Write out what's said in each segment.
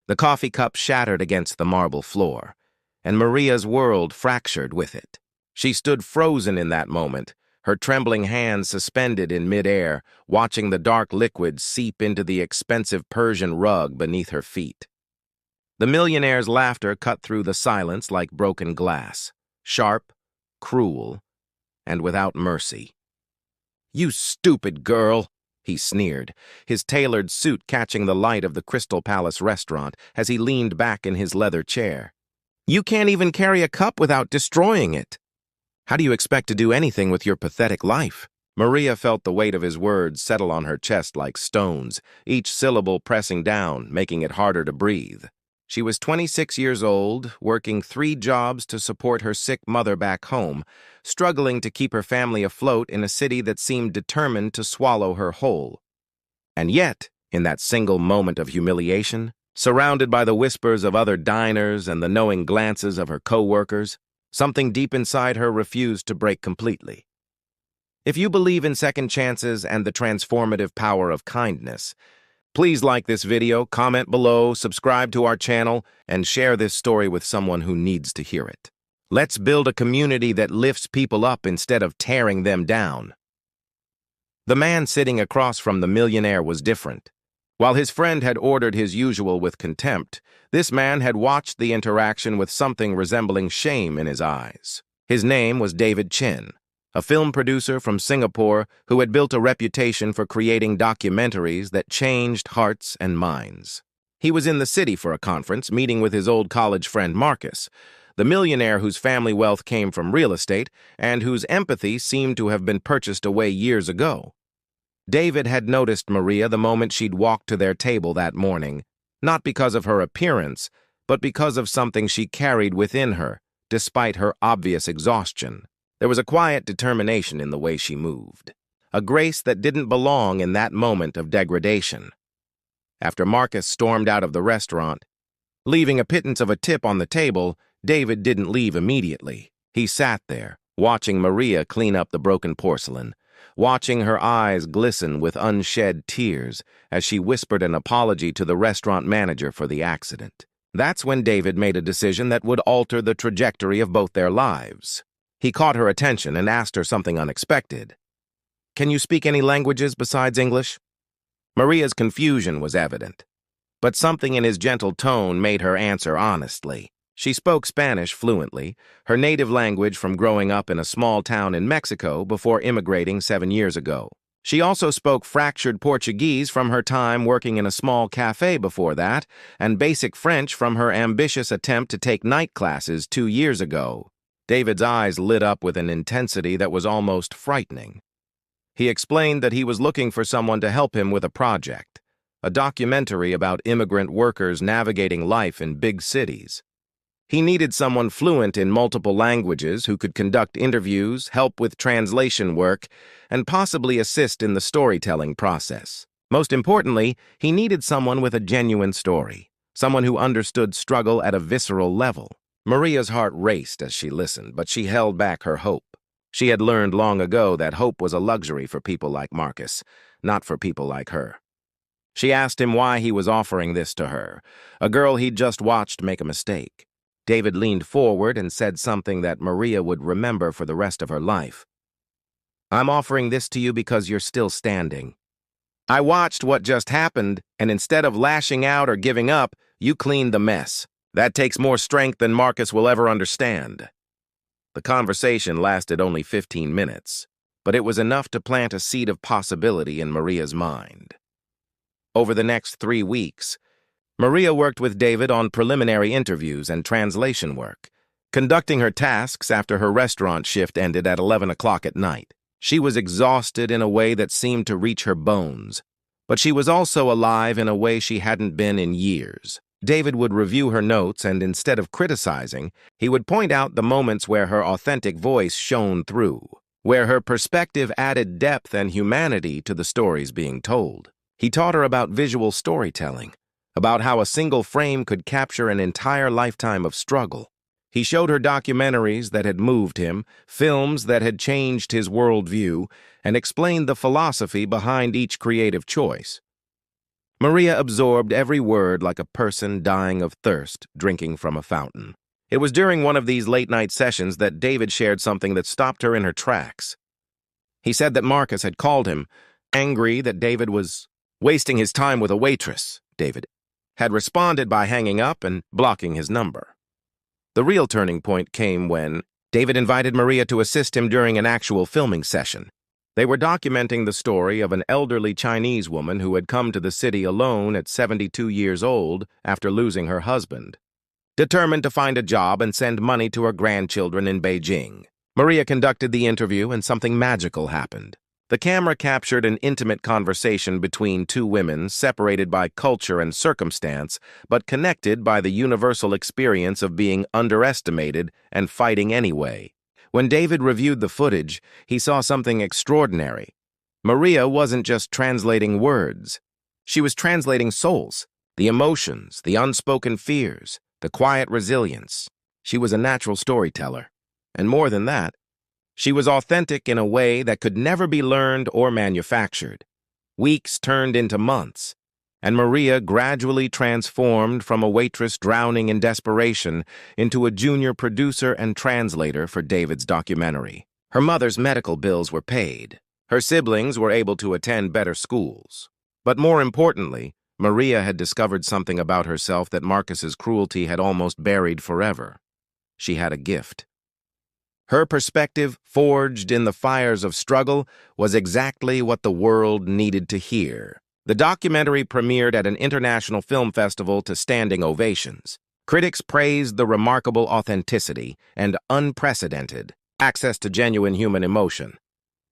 The coffee cup shattered against the marble floor, and Maria's world fractured with it. She stood frozen in that moment, her trembling hands suspended in midair, watching the dark liquid seep into the expensive Persian rug beneath her feet. The millionaire's laughter cut through the silence like broken glass, sharp, cruel, and without mercy. "You stupid girl," he sneered, his tailored suit catching the light of the Crystal Palace restaurant as he leaned back in his leather chair. "You can't even carry a cup without destroying it. How do you expect to do anything with your pathetic life?" Maria felt the weight of his words settle on her chest like stones, each syllable pressing down, making it harder to breathe. She was 26 years old, working 3 jobs to support her sick mother back home, struggling to keep her family afloat in a city that seemed determined to swallow her whole. And yet, in that single moment of humiliation, surrounded by the whispers of other diners and the knowing glances of her co-workers, something deep inside her refused to break completely. If you believe in second chances and the transformative power of kindness, please like this video, comment below, subscribe to our channel, and share this story with someone who needs to hear it. Let's build a community that lifts people up instead of tearing them down. The man sitting across from the millionaire was different. While his friend had ordered his usual with contempt, this man had watched the interaction with something resembling shame in his eyes. His name was David Chin, a film producer from Singapore who had built a reputation for creating documentaries that changed hearts and minds. He was in the city for a conference, meeting with his old college friend Marcus, the millionaire whose family wealth came from real estate and whose empathy seemed to have been purchased away years ago. David had noticed Maria the moment she'd walked to their table that morning, not because of her appearance, but because of something she carried within her, despite her obvious exhaustion. There was a quiet determination in the way she moved, a grace that didn't belong in that moment of degradation. After Marcus stormed out of the restaurant, leaving a pittance of a tip on the table, David didn't leave immediately. He sat there, watching Maria clean up the broken porcelain, watching her eyes glisten with unshed tears as she whispered an apology to the restaurant manager for the accident. That's when David made a decision that would alter the trajectory of both their lives. He caught her attention and asked her something unexpected. "Can you speak any languages besides English?" Maria's confusion was evident, but something in his gentle tone made her answer honestly. She spoke Spanish fluently, her native language from growing up in a small town in Mexico before immigrating 7 years ago. She also spoke fractured Portuguese from her time working in a small cafe before that, and basic French from her ambitious attempt to take night classes 2 years ago. David's eyes lit up with an intensity that was almost frightening. He explained that he was looking for someone to help him with a project, a documentary about immigrant workers navigating life in big cities. He needed someone fluent in multiple languages who could conduct interviews, help with translation work, and possibly assist in the storytelling process. Most importantly, he needed someone with a genuine story, someone who understood struggle at a visceral level. Maria's heart raced as she listened, but she held back her hope. She had learned long ago that hope was a luxury for people like Marcus, not for people like her. She asked him why he was offering this to her, a girl he'd just watched make a mistake. David leaned forward and said something that Maria would remember for the rest of her life. "I'm offering this to you because you're still standing. I watched what just happened, and instead of lashing out or giving up, you cleaned the mess. That takes more strength than Marcus will ever understand." The conversation lasted only 15 minutes, but it was enough to plant a seed of possibility in Maria's mind. Over the next 3 weeks, Maria worked with David on preliminary interviews and translation work, conducting her tasks after her restaurant shift ended at 11 o'clock at night. She was exhausted in a way that seemed to reach her bones, but she was also alive in a way she hadn't been in years. David would review her notes, and instead of criticizing, he would point out the moments where her authentic voice shone through, where her perspective added depth and humanity to the stories being told. He taught her about visual storytelling, about how a single frame could capture an entire lifetime of struggle. He showed her documentaries that had moved him, films that had changed his worldview, and explained the philosophy behind each creative choice. Maria absorbed every word like a person dying of thirst, drinking from a fountain. It was during one of these late-night sessions that David shared something that stopped her in her tracks. He said that Marcus had called him, angry that David was wasting his time with a waitress. David had responded by hanging up and blocking his number. The real turning point came when David invited Maria to assist him during an actual filming session. They were documenting the story of an elderly Chinese woman who had come to the city alone at 72 years old after losing her husband. Determined to find a job and send money to her grandchildren in Beijing, Maria conducted the interview and something magical happened. The camera captured an intimate conversation between two women separated by culture and circumstance, but connected by the universal experience of being underestimated and fighting anyway. When David reviewed the footage, he saw something extraordinary. Maria wasn't just translating words. She was translating souls, the emotions, the unspoken fears, the quiet resilience. She was a natural storyteller. And more than that, she was authentic in a way that could never be learned or manufactured. Weeks turned into months, and Maria gradually transformed from a waitress drowning in desperation into a junior producer and translator for David's documentary. Her mother's medical bills were paid. Her siblings were able to attend better schools. But more importantly, Maria had discovered something about herself that Marcus's cruelty had almost buried forever. She had a gift. Her perspective, forged in the fires of struggle, was exactly what the world needed to hear. The documentary premiered at an international film festival to standing ovations. Critics praised the remarkable authenticity and unprecedented access to genuine human emotion.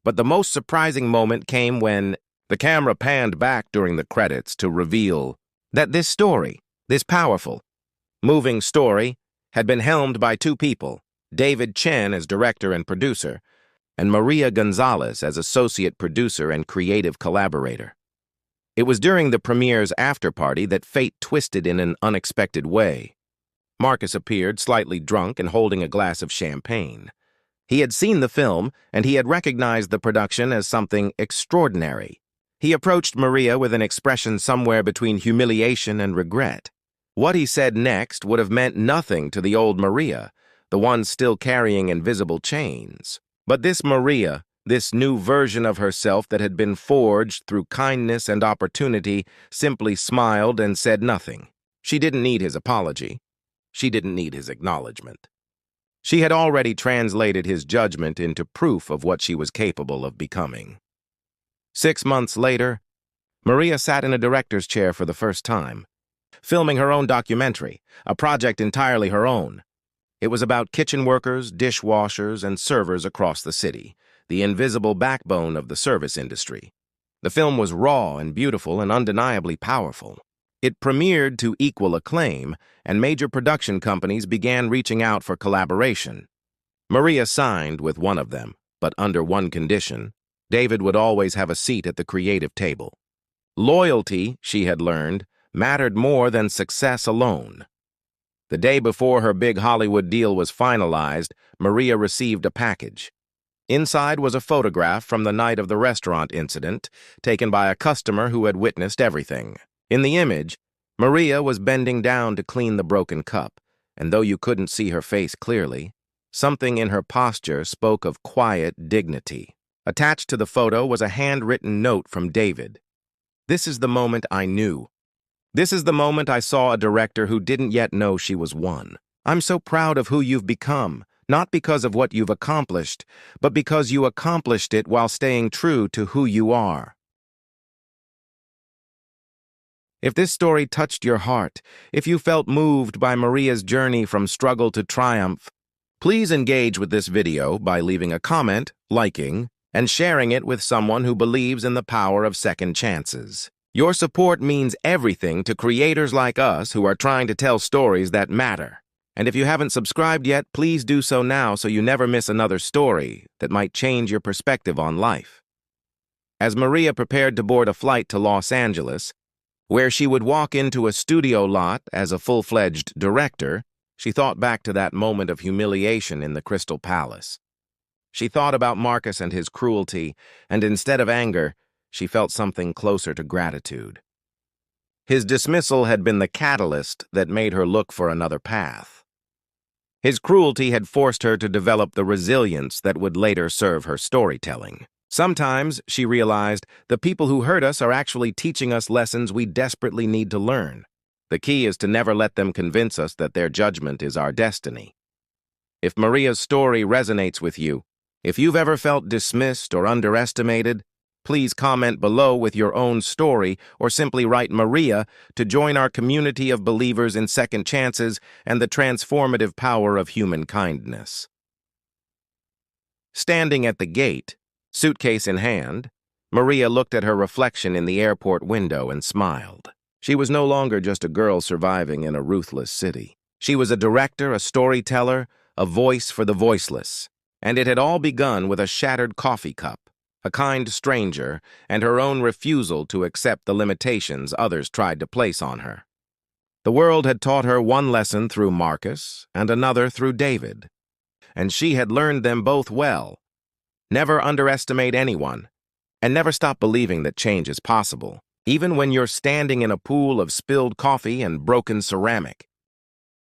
But the most surprising moment came when the camera panned back during the credits to reveal that this story, this powerful, moving story, had been helmed by two people, David Chen as director and producer, and Maria Gonzalez as associate producer and creative collaborator. It was during the premiere's after-party that fate twisted in an unexpected way. Marcus appeared slightly drunk and holding a glass of champagne. He had seen the film, and he had recognized the production as something extraordinary. He approached Maria with an expression somewhere between humiliation and regret. What he said next would have meant nothing to the old Maria, the one still carrying invisible chains. But this Maria, this new version of herself that had been forged through kindness and opportunity, simply smiled and said nothing. She didn't need his apology. She didn't need his acknowledgement. She had already translated his judgment into proof of what she was capable of becoming. 6 months later, Maria sat in a director's chair for the first time, filming her own documentary, a project entirely her own. It was about kitchen workers, dishwashers, and servers across the city, the invisible backbone of the service industry. The film was raw and beautiful and undeniably powerful. It premiered to equal acclaim, and major production companies began reaching out for collaboration. Maria signed with one of them, but under one condition: David would always have a seat at the creative table. Loyalty, she had learned, mattered more than success alone. The day before her big Hollywood deal was finalized, Maria received a package. Inside was a photograph from the night of the restaurant incident, taken by a customer who had witnessed everything. In the image, Maria was bending down to clean the broken cup, and though you couldn't see her face clearly, something in her posture spoke of quiet dignity. Attached to the photo was a handwritten note from David. "This is the moment I knew. This is the moment I saw a director who didn't yet know she was one. I'm so proud of who you've become, not because of what you've accomplished, but because you accomplished it while staying true to who you are." If this story touched your heart, if you felt moved by Maria's journey from struggle to triumph, please engage with this video by leaving a comment, liking, and sharing it with someone who believes in the power of second chances. Your support means everything to creators like us who are trying to tell stories that matter. And if you haven't subscribed yet, please do so now so you never miss another story that might change your perspective on life. As Maria prepared to board a flight to Los Angeles, where she would walk into a studio lot as a full-fledged director, she thought back to that moment of humiliation in the Crystal Palace. She thought about Marcus and his cruelty, and instead of anger, she felt something closer to gratitude. His dismissal had been the catalyst that made her look for another path. His cruelty had forced her to develop the resilience that would later serve her storytelling. Sometimes, she realized, the people who hurt us are actually teaching us lessons we desperately need to learn. The key is to never let them convince us that their judgment is our destiny. If Maria's story resonates with you, if you've ever felt dismissed or underestimated, please comment below with your own story or simply write Maria to join our community of believers in second chances and the transformative power of human kindness. Standing at the gate, suitcase in hand, Maria looked at her reflection in the airport window and smiled. She was no longer just a girl surviving in a ruthless city. She was a director, a storyteller, a voice for the voiceless. And it had all begun with a shattered coffee cup, a kind stranger, and her own refusal to accept the limitations others tried to place on her. The world had taught her one lesson through Marcus and another through David, and she had learned them both well. Never underestimate anyone, and never stop believing that change is possible, even when you're standing in a pool of spilled coffee and broken ceramic.